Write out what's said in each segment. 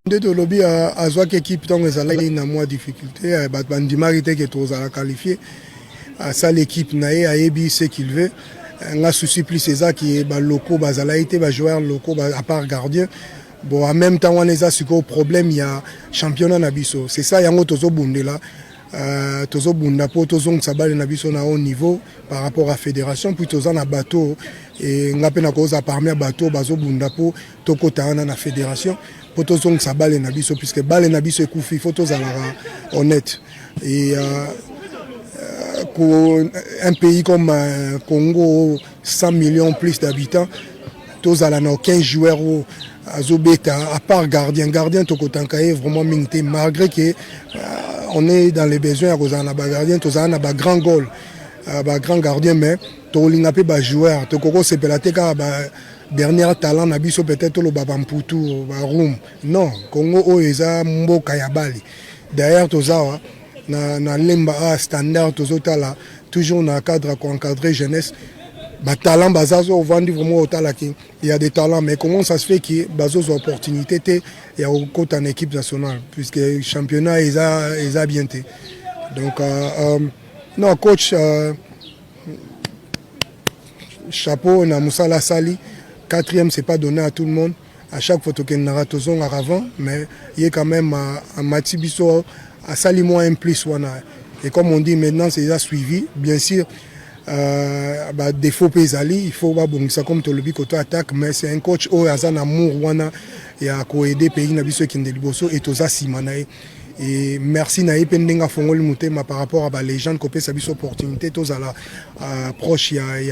De lobby à Zoak équipe donc ils allaient na moins difficulté bandimari te que tous à qualifier à ça l'équipe naé a ebi ce qu'il veut un souci plus c'est ça qui est locaux bazala été joueurs locaux à part gardien bon en même temps on est à ce problème il y a championnat nabiso c'est ça yango tozo bundé là tozo bunda po tozo sabale nabiso na haut niveau par rapport à fédération puis tozo na bateau et ngape na cause à parmi bateau bazo bunda po tokota na fédération Potozong sa balle nabiso puisque balle nabiso ekufi il faut honnête et un pays comme Congo 100 millions plus d'habitants tous à la 15 joueurs à Zobeta à part gardien tokotankaye vraiment mingté malgré que on est dans les besoins à cause de gardien tous à ba grand goal grand gardien mais to lingape ba joueur to koko sepelate ka dernier talent nabiso peut-être le babamputu barum non Congo oeza mboka ya bali d'ailleurs tozawa na lemba standard tozotala toujours na cadre pour encadrer jeunesse ba talent bazazo vendre vraiment au talaki il y a des talents mais comment ça se fait que bazo opportunité té il y a au côté en équipe nationale puisque championnat ils a bien été donc non coach chapeau na Moussala Sali. Quatrième, c'est pas donné à tout le monde. À chaque fois qu'il y a un avant, mais il y a quand même un Matibiso à Salimo un plus. Et comme on dit maintenant, c'est déjà suivi. Bien sûr, défaut Pézali, il faut bon, ça comme tu le dis côté attaque, mais c'est un coach au Azan Amour Wana et à aider pays Nabiso qui est Liboso et Toza Simanae. Et merci Naï Pendenga Fongol Moutema par rapport à les gens qui ont cette opportunité. Toza la proche, il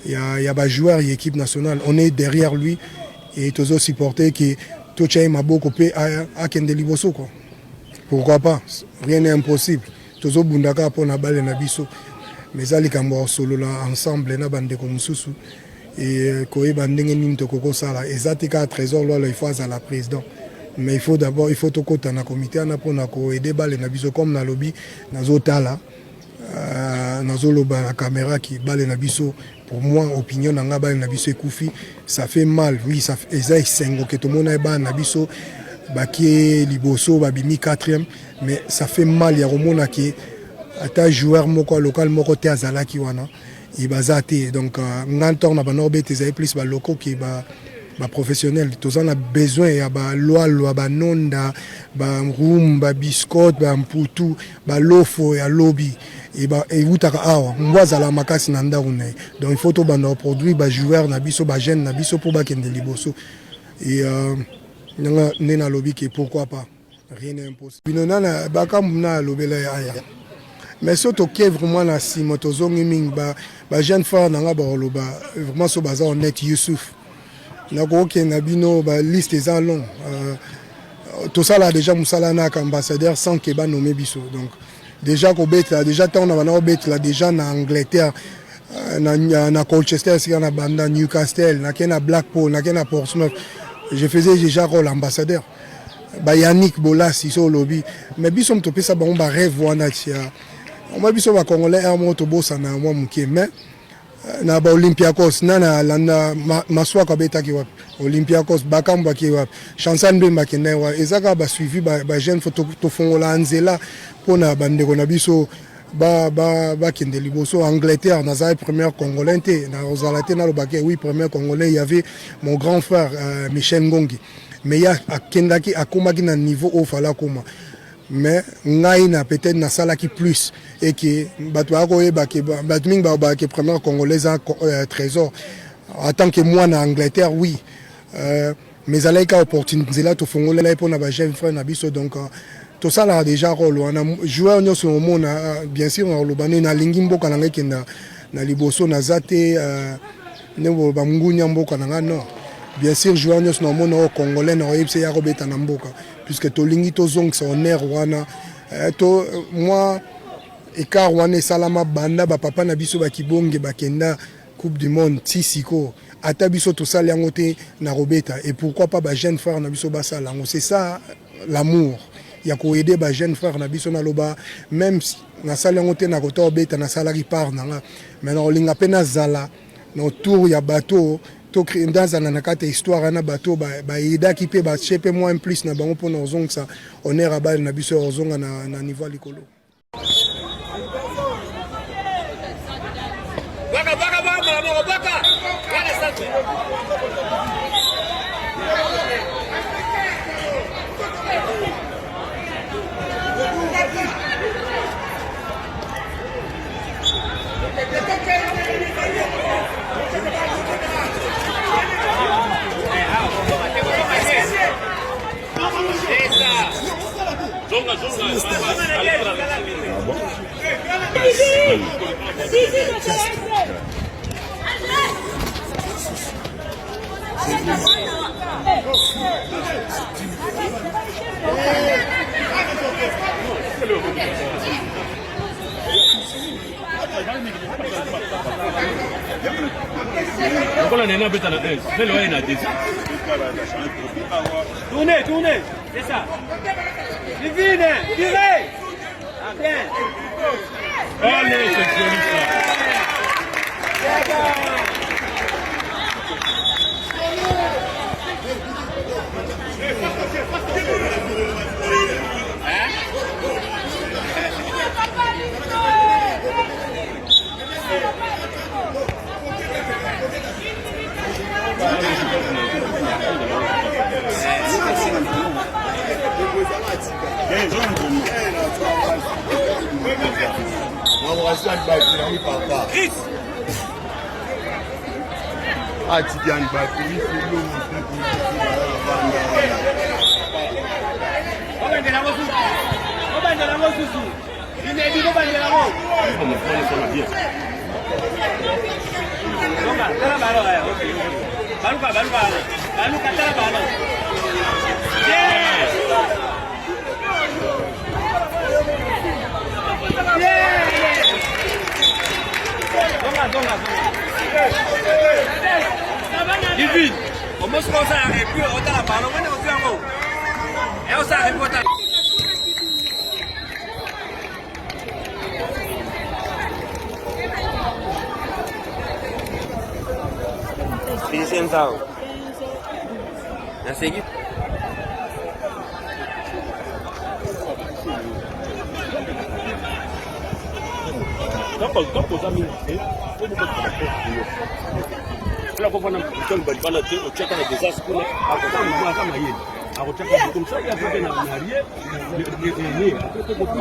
y a des joueurs et équipe nationale. On est derrière lui et tous autres supporters qui Tocha Maboko à Kende Liboso. Pourquoi pas? Rien n'est impossible. Tous autres Bundaka pour la balle Nabiso. Mais ça, les Cambo solo là ensemble, na bande comme Soussou et Koé Bandenge Ninto Koko Sala. Et ça, à 13h, là, il faut à la président. Mais il faut d'abord, il faut tout côté dans le comité, pour aider balle Nabiso comme dans le lobby, dans l'Otala. La caméra qui balle Nabiso pour moi opinion dans balle Nabiso Koufi ça fait mal oui ça fait sengo que tout le monde est balle Nabiso baki liboso babimi 4e mais ça fait mal il y a romona qui ata joueur moko local moko te azala ki wana il bazate donc ngantor na banorbe te plus ba locaux qui ba professionnel tous on a besoin ya ba loi ba nonda ba room ba biscotte ba mputu ba lofo ya lobby et vous avez la makasi nanda donc il faut to banda produit ba joueur na biso ba jeune na biso pour ba kende liboso et nena lobby que pourquoi pas rien n'est impossible binona na bakamuna lobela ya mais surtout que vraiment na simotozongi ming ba jeune frère nanga ba loba vraiment so baza honnête Youssouf na ko ke na bino ba liste est long tout ça là déjà Moussala na ambassadeur sans que ba nommer biso donc déjà déjà on a déjà en Angleterre na Colchester na banda Newcastle na Blackpool na Portsmouth je faisais déjà rôle ambassadeur Yannick Bolas iso lobby mais biso mtopé ça ba rêve wana tia on va biso ba congolais un moto bossa na moi muké mais na ba Olympiakos na maswa ka beta ki wapi Olympiakos bakamba ki wapi Chansan Bemba ki na wa ezaka ba suivi ba jeune photo to fongola nzela pona bande ko na biso ba kende liboso Angleterre na za première congolais na ozalate na lobake oui premier congolais il y avait mon grand frère Michel Ngongi mais il y a akendaki akomaki na niveau au fala koma mais ngai na peut-être na sala qui plus et que bato akoyeba ke batming ba ke première congolaise trésor en tant que moi en Angleterre oui mais alaika opportunité là to fongola là pour na ba jeune frère na biso donc tout ça là déjà rôle on a joueur nyo sur monde bien sûr on le bané na lingi mboka na ngai na liboso na zate ne ba mungunya mboka na non bien sûr joueur nyo sur monde congolais na oyebse ya robeta na mboka puisque to lingi to zong son air wana moi écart wana salama banda ba papa na biso bakibonge bakenda Coupe du Monde tisiko ata biso to sala yango te na robeta et pourquoi pas ba jeune frère na biso ba sala yango c'est ça l'amour ya ko aider ba jeune frère na biso na loba même na sala yango te na kota obeta na salari par na mais na linga pena zala na autour ya bateau to dans na kata histoire na bateau ba ida ki pe ba chepe moins plus na bango pona ozong ça on est rabat na biso ozonga na niveau likolo. Tournez, c'est ça. Divine, tirez. Bien. Allez, c'est joli ça. Divine, on m'a commencé à arrêter, on a la balle, on est au piano. Et on s'arrête pour ta. Vicentao. Nasi lagi. Kwa kwa na mtoni balibana te ochaka na desastre kuna akota mwa kama yeye akotaka kumsaidia hapo na narie ni hapo kwa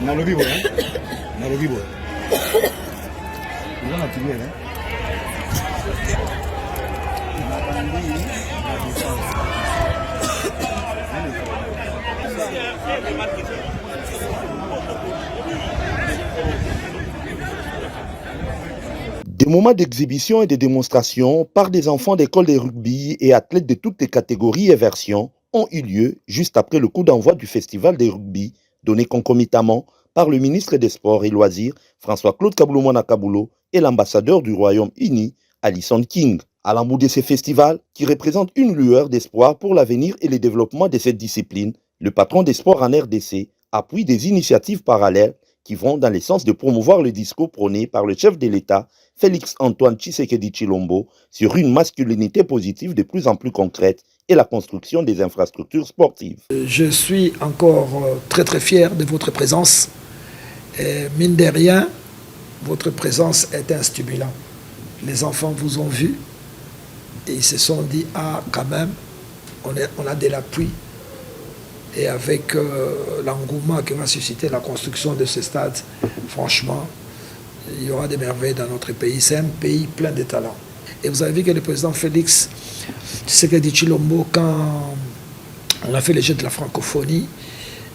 Nalobibo Nalobibo Nana tumie Des moments d'exhibition et de démonstration par des enfants d'école de rugby et athlètes de toutes les catégories et versions ont eu lieu juste après le coup d'envoi du festival de rugby donné concomitamment par le ministre des Sports et Loisirs François-Claude Kaboulou Kaboulou et l'ambassadeur du Royaume-Uni Alison King. À l'embout de ce festival, qui représente une lueur d'espoir pour l'avenir et le développement de cette discipline, le patron des sports en RDC appuie des initiatives parallèles qui vont dans le sens de promouvoir le discours prôné par le chef de l'État, Félix-Antoine Tshisekedi Tshilombo, sur une masculinité positive de plus en plus concrète et la construction des infrastructures sportives. Je suis encore très très fier de votre présence. Et mine de rien, votre présence est un stimulant. Les enfants vous ont vu et ils se sont dit, ah quand même, on a de l'appui. Et avec l'engouement que va susciter la construction de ce stade, franchement, il y aura des merveilles dans notre pays. C'est un pays plein de talents. Et vous avez vu que le président Félix Tshisekedi Tshilombo, quand on a fait les Jeux de la francophonie,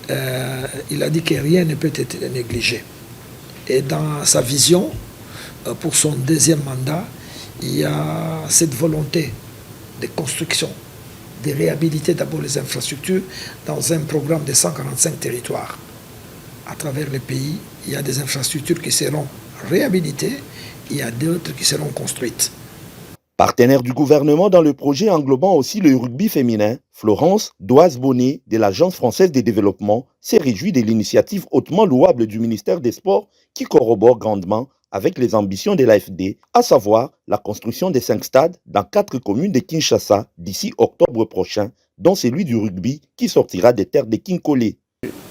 il a dit que rien ne peut être négligé. Et dans sa vision, pour son deuxième mandat, il y a cette volonté de construction, de réhabiliter d'abord les infrastructures dans un programme de 145 territoires. À travers le pays, il y a des infrastructures qui seront réhabilitées, il y a d'autres qui seront construites. Partenaire du gouvernement dans le projet englobant aussi le rugby féminin, Florence Doise-Bonnet de l'Agence française de développement s'est réjouie de l'initiative hautement louable du ministère des Sports qui corrobore grandement avec les ambitions de l'AFD, à savoir la construction de 5 stades dans 4 communes de Kinshasa d'ici octobre prochain, dont celui du rugby qui sortira des terres de Kinkole.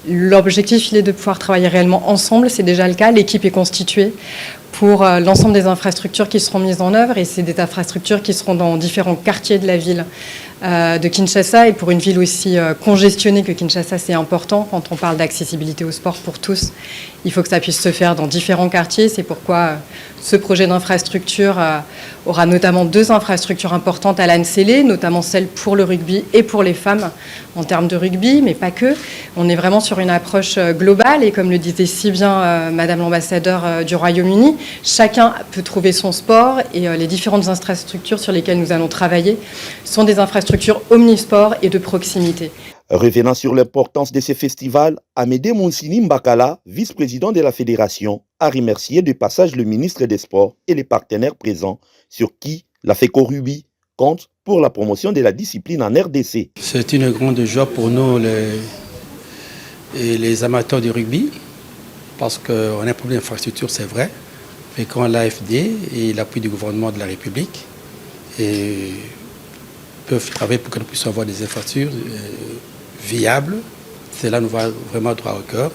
L'objectif, il est de pouvoir travailler réellement ensemble, c'est déjà le cas, l'équipe est constituée pour l'ensemble des infrastructures qui seront mises en œuvre et c'est des infrastructures qui seront dans différents quartiers de la ville de Kinshasa et pour une ville aussi congestionnée que Kinshasa, c'est important quand on parle d'accessibilité au sport pour tous. Il faut que ça puisse se faire dans différents quartiers, c'est pourquoi ce projet d'infrastructure aura notamment 2 infrastructures importantes à l'Ansélé, notamment celle pour le rugby et pour les femmes en termes de rugby, mais pas que. On est vraiment sur une approche globale et comme le disait si bien Madame l'ambassadeur du Royaume-Uni, chacun peut trouver son sport et les différentes infrastructures sur lesquelles nous allons travailler sont des infrastructures omnisport et de proximité. Revenant sur l'importance de ces festivals, Amédée Monsini Mbakala, vice-président de la fédération, a remercié de passage le ministre des Sports et les partenaires présents sur qui la FECO Rugby compte pour la promotion de la discipline en RDC. C'est une grande joie pour nous les amateurs du rugby parce qu'on a un problème d'infrastructure, c'est vrai, mais quand l'AFD et l'appui du gouvernement de la République peuvent travailler pour que nous puissions avoir des infrastructures viables, cela nous va vraiment droit au cœur.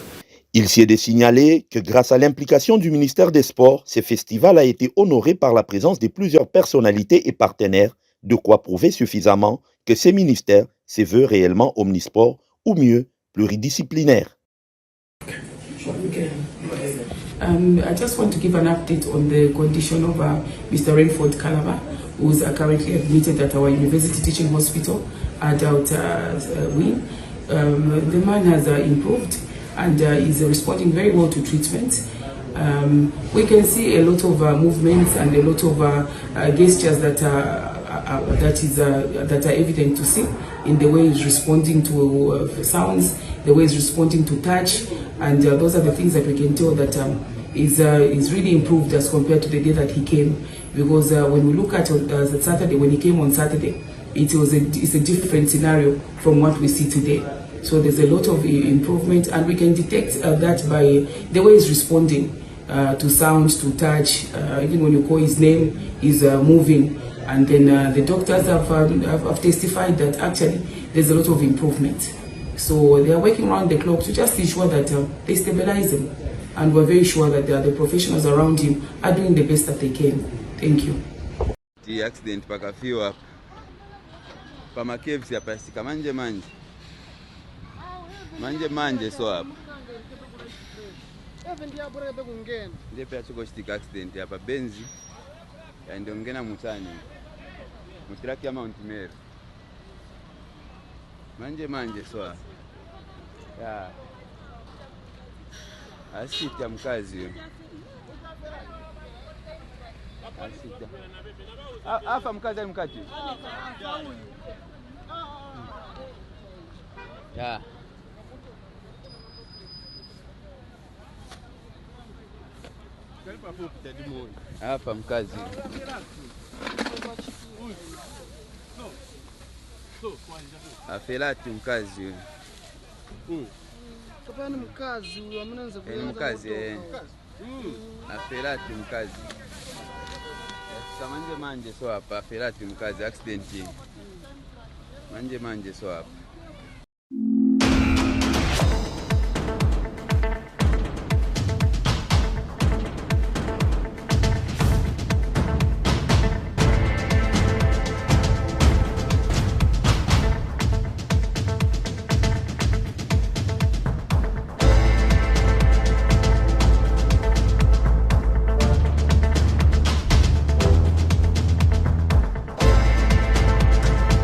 Il s'y est de signaler que grâce à l'implication du ministère des Sports, ce festival a été honoré par la présence de plusieurs personnalités et partenaires, de quoi prouver suffisamment que ce ministère se veut réellement omnisport ou mieux, pluridisciplinaire. I just want to give an update on the condition of Mr. Rainford Calabar, who is currently admitted at our University Teaching Hospital at Wien. The man has improved and is responding very well to treatment. We can see a lot of movements and a lot of gestures that are evident to see in the way he's responding to sounds, the way he's responding to touch, and those are the things that we can tell that is really improved as compared to the day that he came. Because when we look at Saturday, when he came on Saturday, it's a different scenario from what we see today. So there's a lot of improvement, and we can detect that by the way he's responding to sound, to touch. Even when you call his name, he's moving. And then the doctors have testified that actually there's a lot of improvement. So they are working around the clock to just ensure that they stabilize him. And we're very sure that the professionals around him are doing the best that they can. Thank you. The accident pakafiwa pamakevsi yapasika manje so hapa ndiye pia chiko chitika accident hapa benzi ndio ngena mutani mutiraki ya Mount Meru manje so hapa ya asita mkazi yo asita afa mkazi mkati ya hapa mkazi afelati mkazi mkazi afelati mkazi manje so hapa afelati mkazi accident manje so hapa